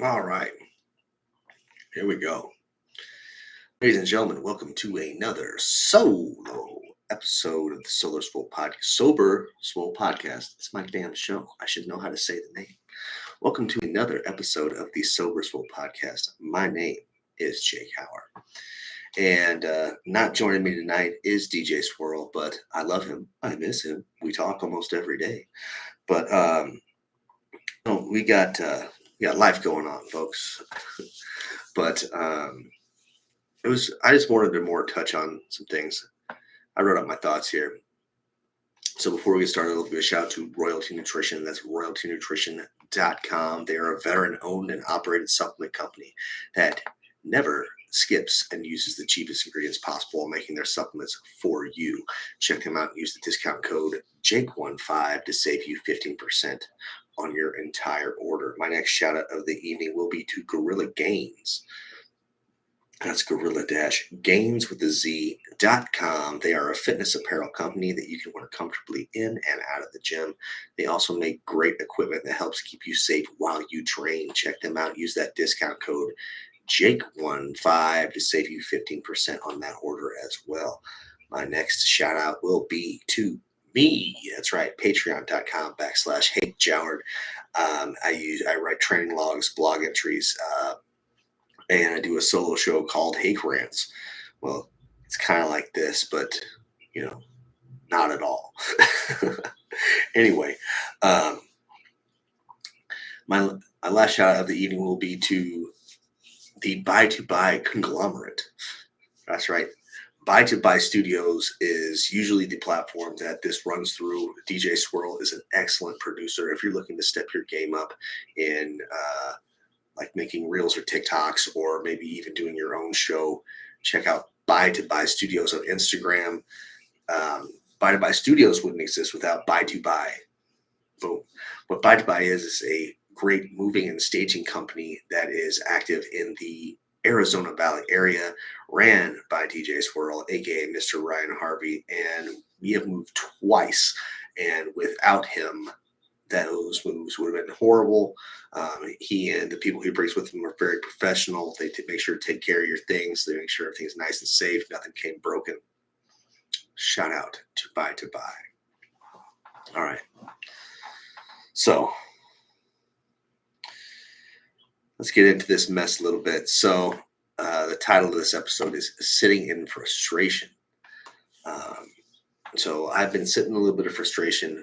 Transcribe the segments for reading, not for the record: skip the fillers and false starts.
All right, here we go. Ladies and gentlemen, welcome to another solo episode of the Sober Swole Podcast. It's my damn show. I should know how to say the name. Welcome to another episode of the Sober Swole Podcast. My name is Jake Howard. And not joining me tonight is DJ Swirl, but I love him. I miss him. We talk almost every day. But we got life going on, folks. But I just wanted to more touch on some things. I wrote up my thoughts here. So before we get started, I'll give a shout out to Royalty Nutrition. That's royaltynutrition.com. They are a veteran-owned and operated supplement company that never skips and uses the cheapest ingredients possible, making their supplements for you. Check them out and use the discount code JAKE15 to save you 15% on your entire order. My next shout out of the evening will be to Gorilla Gains. That's gorilla-gains with the Z.com. They are a fitness apparel company that you can wear comfortably in and out of the gym. They also make great equipment that helps keep you safe while you train. Check them out. Use that discount code JAKE15 to save you 15% on that order as well. My next shout out will be to me. That's right. Patreon.com/HakeJoward. I write training logs, blog entries, and I do a solo show called Hake Rants. Well, it's kind of like this, but, not at all. Anyway, my last shout out of the evening will be to the Buy to Buy conglomerate. That's right. Buy to Buy Studios is usually the platform that this runs through. DJ Swirl is an excellent producer. If you're looking to step your game up in like making reels or TikToks, or maybe even doing your own show, check out Buy to Buy Studios on Instagram. Buy to Buy Studios wouldn't exist without Buy to Buy. Boom. What Buy to Buy is a great moving and staging company that is active in the Arizona Valley area, ran by DJ Swirl, aka Mr. Ryan Harvey, and we have moved twice. And without him, those moves would have been horrible. He and the people he brings with him are very professional. They make sure to take care of your things. They make sure everything's nice and safe. Nothing came broken. Shout out to Buy to Buy. All right. So let's get into this mess a little bit. So the title of this episode is Sitting in Frustration. So I've been sitting in a little bit of frustration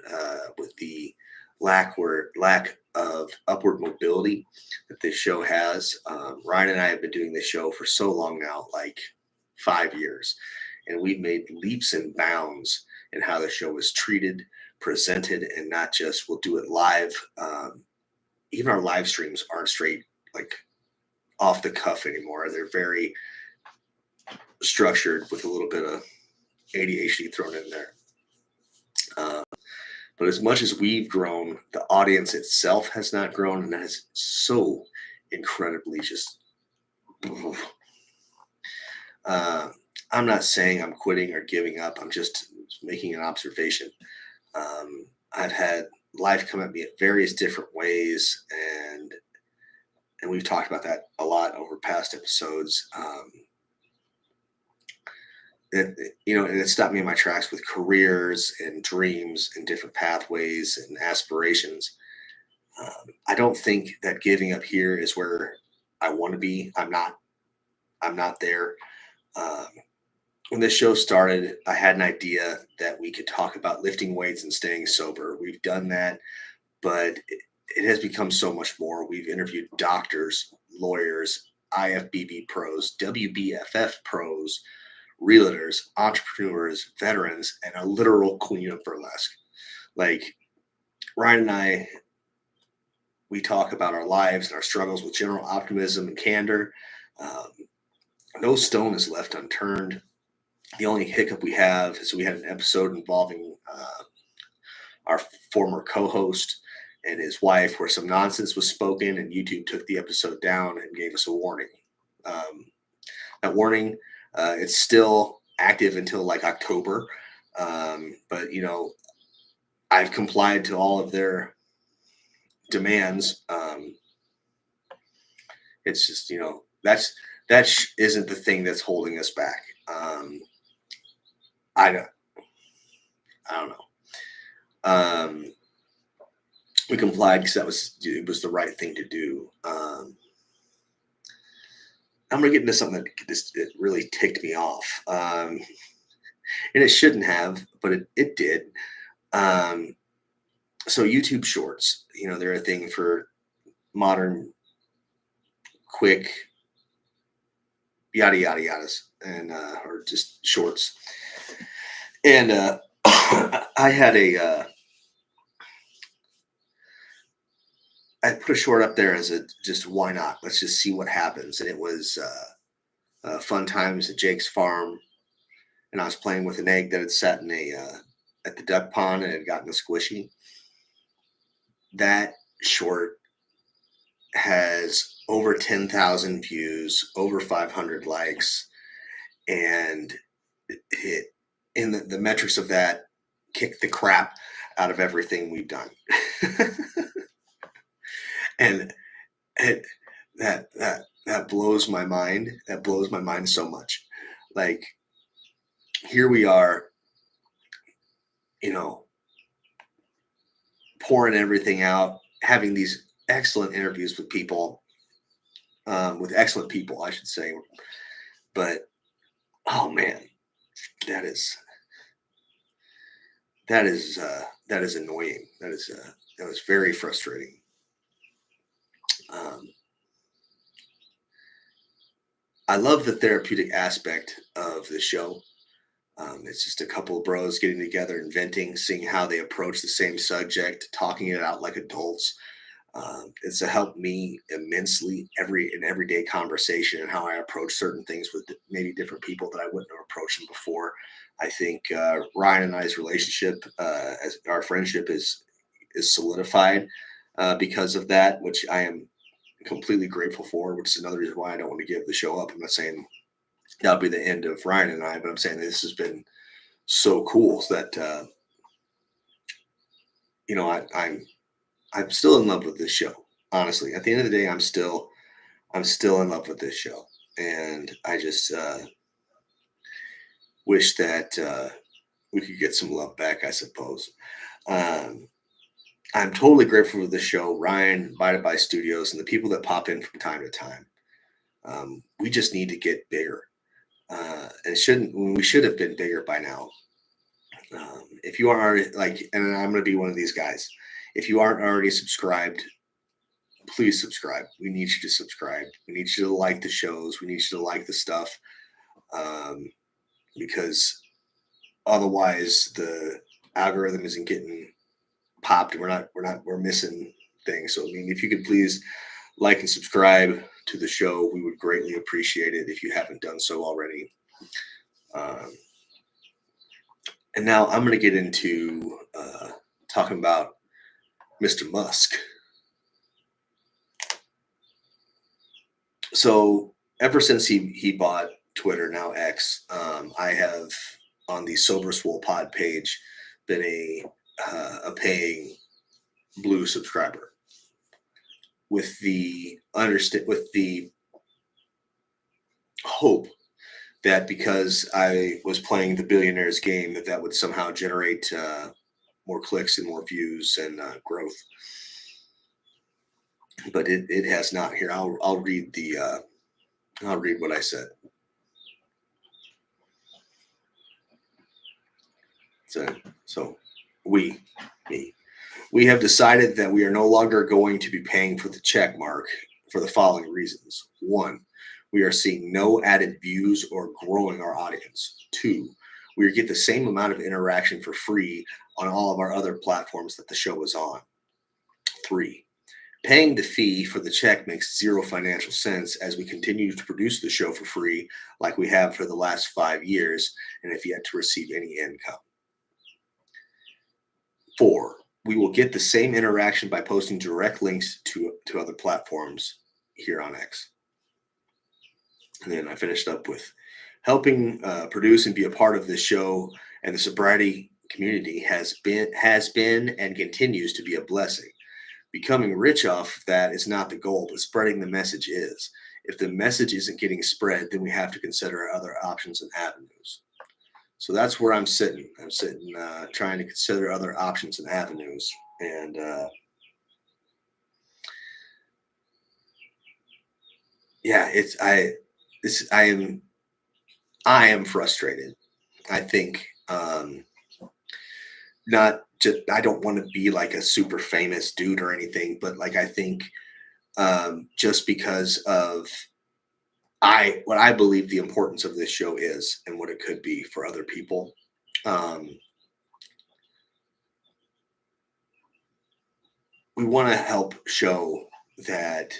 with the lack of upward mobility that this show has. Ryan and I have been doing this show for so long now, like 5 years, and we've made leaps and bounds in how the show is treated, presented, and not just we'll do it live. Even our live streams aren't straight, like off the cuff anymore. They're very structured with a little bit of ADHD thrown in there. But as much as we've grown, the audience itself has not grown, and that is so incredibly just. I'm not saying I'm quitting or giving up. I'm just making an observation. I've had life come at me at various different ways, and we've talked about that a lot over past episodes. And it stopped me in my tracks with careers and dreams and different pathways and aspirations. I don't think that giving up here is where I want to be. I'm not there. When this show started, I had an idea that we could talk about lifting weights and staying sober. We've done that, but it has become so much more. We've interviewed doctors, lawyers, IFBB pros, WBFF pros, realtors, entrepreneurs, veterans, and a literal queen of burlesque. Like Ryan and I, we talk about our lives and our struggles with general optimism and candor. No stone is left unturned. The only hiccup we have is we had an episode involving our former co-host and his wife where some nonsense was spoken, and YouTube took the episode down and gave us a warning. That warning, it's still active until like October. But, I've complied to all of their demands. It's just, isn't the thing that's holding us back. I don't, I don't know. We complied because it was the right thing to do. I'm gonna get into something that it really ticked me off, and it shouldn't have, but it did. Um, so YouTube Shorts, they're a thing for modern, quick, yada yada yadas, and or just shorts. And I had I put a short up there as a just why not? Let's just see what happens. And it was fun times at Jake's farm, and I was playing with an egg that had sat in at the duck pond and had gotten a squishy. That short has over 10,000 views, over 500 likes, and it in the metrics of that kicked the crap out of everything we've done. And it, that blows my mind. That blows my mind so much. Like, here we are, pouring everything out, having these excellent interviews with people, with excellent people, I should say. But oh man, that is annoying. That was very frustrating. I love the therapeutic aspect of the show. It's just a couple of bros getting together and venting, seeing how they approach the same subject, talking it out like adults. It's helped me immensely in everyday conversation and how I approach certain things with maybe different people that I wouldn't have approached them before. I think Ryan and I's relationship, as our friendship is solidified because of that, which I am completely grateful for. Which is another reason why I don't want to give the show up. I'm not saying that'll be the end of Ryan and I, but I'm saying this has been so cool that I'm still in love with this show. Honestly, at the end of the day, I'm still in love with this show, and I just wish that we could get some love back, I suppose. I'm totally grateful for the show, Ryan, Bite by Studios, and the people that pop in from time to time. We just need to get bigger, and we should have been bigger by now. If you are and I'm going to be one of these guys. If you aren't already subscribed, please subscribe. We need you to subscribe. We need you to like the shows. We need you to like the stuff, because otherwise the algorithm isn't getting popped. We're missing things. So I mean, if you could please like and subscribe to the show, we would greatly appreciate it if you haven't done so already. And now I'm going to get into talking about Mr. Musk. So ever since he bought Twitter, now X, I have on the Sober Swole Pod page been a paying blue subscriber with the hope that because I was playing the billionaires game, that would somehow generate more clicks and more views and growth. But it has not. Here, I'll read I'll read what I said. So we have decided that we are no longer going to be paying for the check mark for the following reasons. 1, we are seeing no added views or growing our audience. 2, we get the same amount of interaction for free on all of our other platforms that the show is on. 3, paying the fee for the check makes zero financial sense as we continue to produce the show for free like we have for the last 5 years and have yet to receive any income. 4, we will get the same interaction by posting direct links to other platforms here on X. And then I finished up with helping produce and be a part of this show and the sobriety community has been and continues to be a blessing. becoming rich off that is not the goal, but spreading the message is. If the message isn't getting spread, then we have to consider other options and avenues. So that's where I'm sitting. I'm sitting trying to consider other options and avenues. And yeah, I am frustrated. I think not just I don't want to be like a super famous dude or anything, but like I think just because of I what I believe the importance of this show is and what it could be for other people. Um, we want to help show that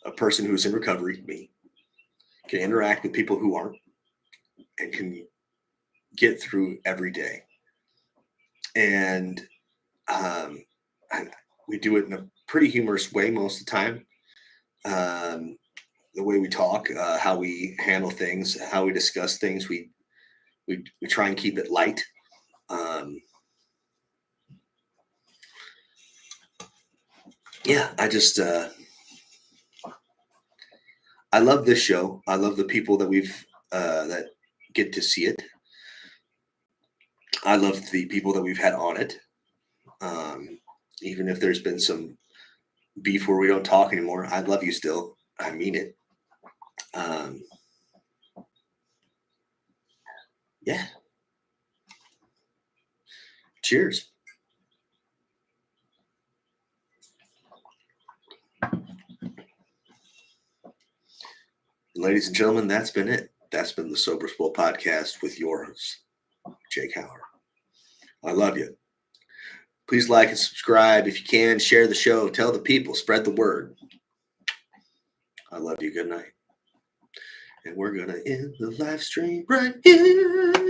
a person who's in recovery, me, can interact with people who aren't and can get through every day. And um, I, we do it in a pretty humorous way most of the time. Um, the way we talk, how we handle things, how we discuss things, we try and keep it light. Um, yeah, I love this show. I love the people that we've that get to see it. I love the people that we've had on it. Um, Even if there's been some beef where we don't talk anymore, I love you still. I mean it. Um, yeah. Cheers. Ladies and gentlemen, that's been it. That's been the Sober Spool podcast with yours, Jake Hauer. I love you. Please like and subscribe if you can. Share the show. Tell the people. Spread the word. I love you. Good night. And we're going to end the live stream right here.